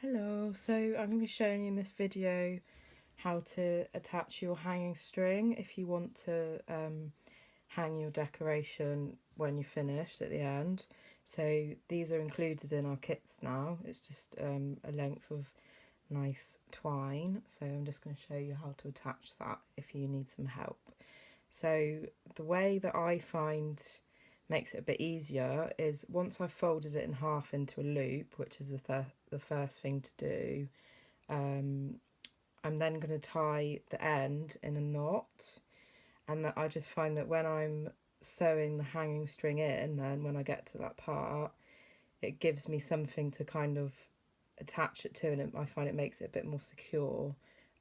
Hello, so I'm going to be showing you in this video how to attach your hanging string if you want to hang your decoration when you're finished at the end. So these are included in our kits now. It's just a length of nice twine, so I'm just going to show you how to attach that if you need some help. So the way that I find makes it a bit easier is once I've folded it in half into a loop, which is the first thing to do, I'm then going to tie the end in a knot, and that I just find that when I'm sewing the hanging string in, then when I get to that part, it gives me something to kind of attach it to, and I find it makes it a bit more secure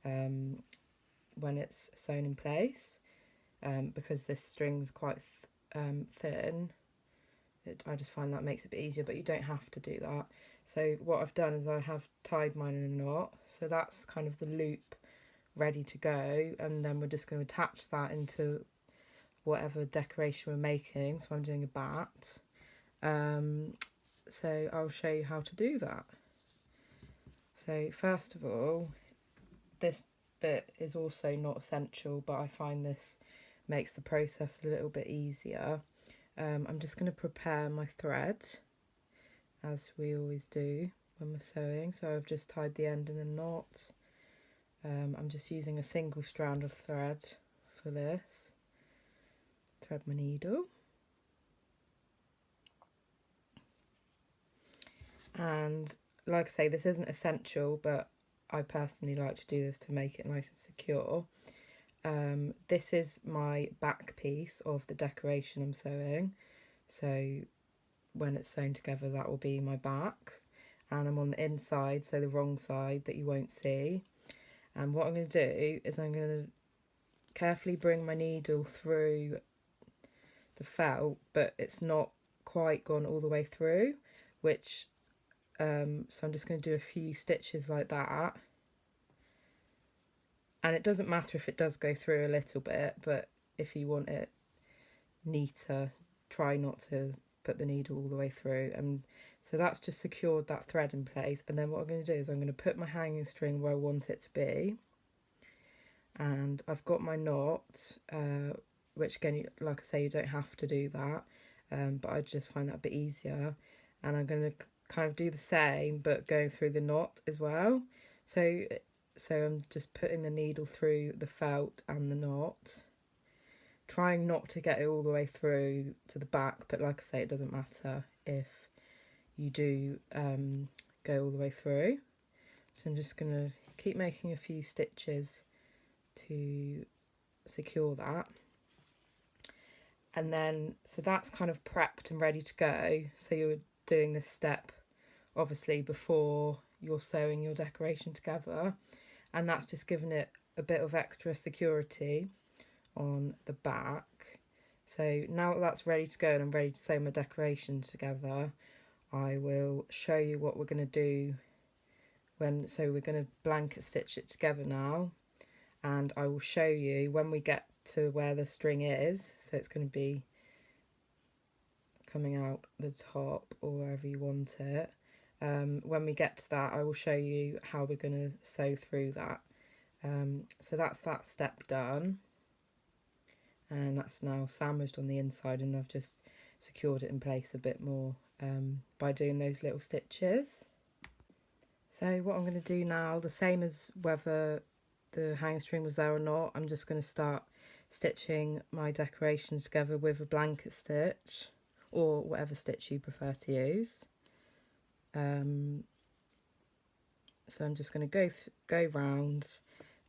when it's sewn in place, because this string's quite thin. I just find that makes it a bit easier, but you don't have to do that. So what I've done is I have tied mine in a knot, so that's kind of the loop ready to go, and then we're just going to attach that into whatever decoration we're making. So I'm doing a bat, so I'll show you how to do that. So first of all, this bit is also not essential, but I find this makes the process a little bit easier. I'm just going to prepare my thread, as we always do when we're sewing. So I've just tied the end in a knot. I'm just using a single strand of thread for this. Thread my needle. And like I say, this isn't essential, but I personally like to do this to make it nice and secure. This is my back piece of the decoration I'm sewing. So when it's sewn together, that will be my back, and I'm on the inside, so the wrong side that you won't see. And what I'm going to do is I'm going to carefully bring my needle through the felt, but it's not quite gone all the way through, which so I'm just going to do a few stitches like that. And it doesn't matter if it does go through a little bit, but if you want it neater, try not to put the needle all the way through. And so that's just secured that thread in place. And then what I'm going to do is I'm going to put my hanging string where I want it to be, and I've got my knot, which again, like I say, you don't have to do that, but I just find that a bit easier. And I'm going to kind of do the same, but going through the knot as well. So I'm just putting the needle through the felt and the knot, trying not to get it all the way through to the back, but like I say, it doesn't matter if you do go all the way through. So I'm just going to keep making a few stitches to secure that. And then, so that's kind of prepped and ready to go. So you're doing this step obviously before you're sewing your decoration together, and that's just given it a bit of extra security on the back. So now that that's ready to go and I'm ready to sew my decoration together, I will show you what we're going to do so we're going to blanket stitch it together now, and I will show you when we get to where the string is. So it's going to be coming out the top or wherever you want it. When we get to that, I will show you how we're going to sew through that. So that's that step done, and that's now sandwiched on the inside, and I've just secured it in place a bit more by doing those little stitches. So what I'm going to do now, the same as whether the hanging string was there or not, I'm just going to start stitching my decorations together with a blanket stitch, or whatever stitch you prefer to use. So I'm just going to go round,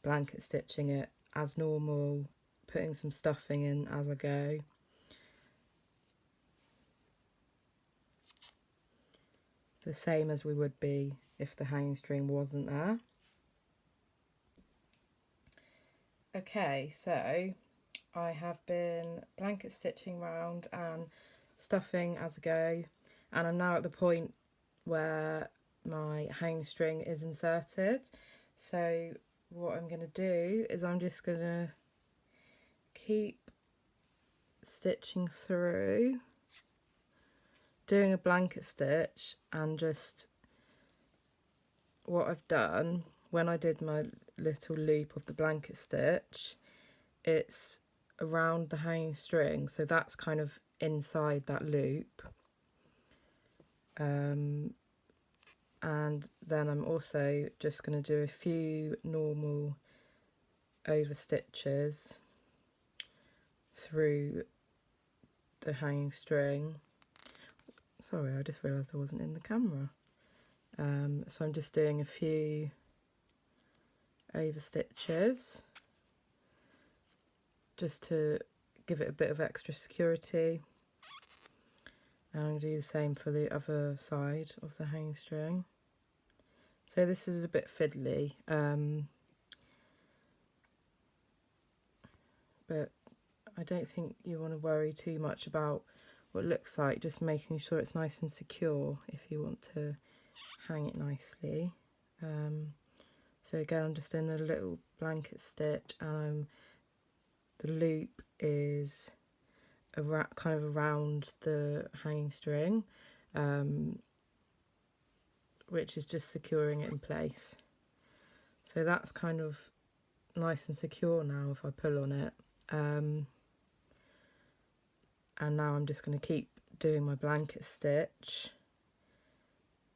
blanket stitching it as normal, putting some stuffing in as I go. The same as we would be if the hanging string wasn't there. Okay, so I have been blanket stitching round and stuffing as I go, and I'm now at the point where my hanging string is inserted. So what I'm going to do is I'm just going to keep stitching through, doing a blanket stitch, and just what I've done, when I did my little loop of the blanket stitch, it's around the hanging string, so that's kind of inside that loop. And then I'm also just going to do a few normal over stitches through the hanging string. Sorry, I just realised I wasn't in the camera. So I'm just doing a few over stitches just to give it a bit of extra security. And I'm going to do the same for the other side of the hanging string. So this is a bit fiddly, but I don't think you want to worry too much about what it looks like, just making sure it's nice and secure if you want to hang it nicely. So again, I'm just doing a little blanket stitch, and the loop is kind of around the hanging string, which is just securing it in place. So that's kind of nice and secure now if I pull on it. And now I'm just going to keep doing my blanket stitch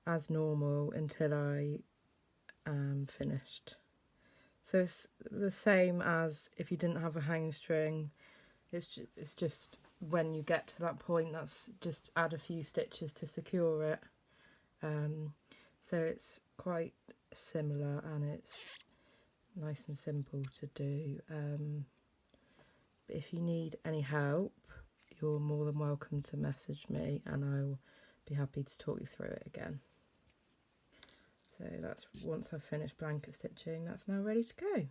as normal until I am finished. So it's the same as if you didn't have a hanging string. It's just when you get to that point, that's just add a few stitches to secure it. So it's quite similar and it's nice and simple to do. But if you need any help, you're more than welcome to message me and I'll be happy to talk you through it again. So that's, once I've finished blanket stitching, that's now ready to go.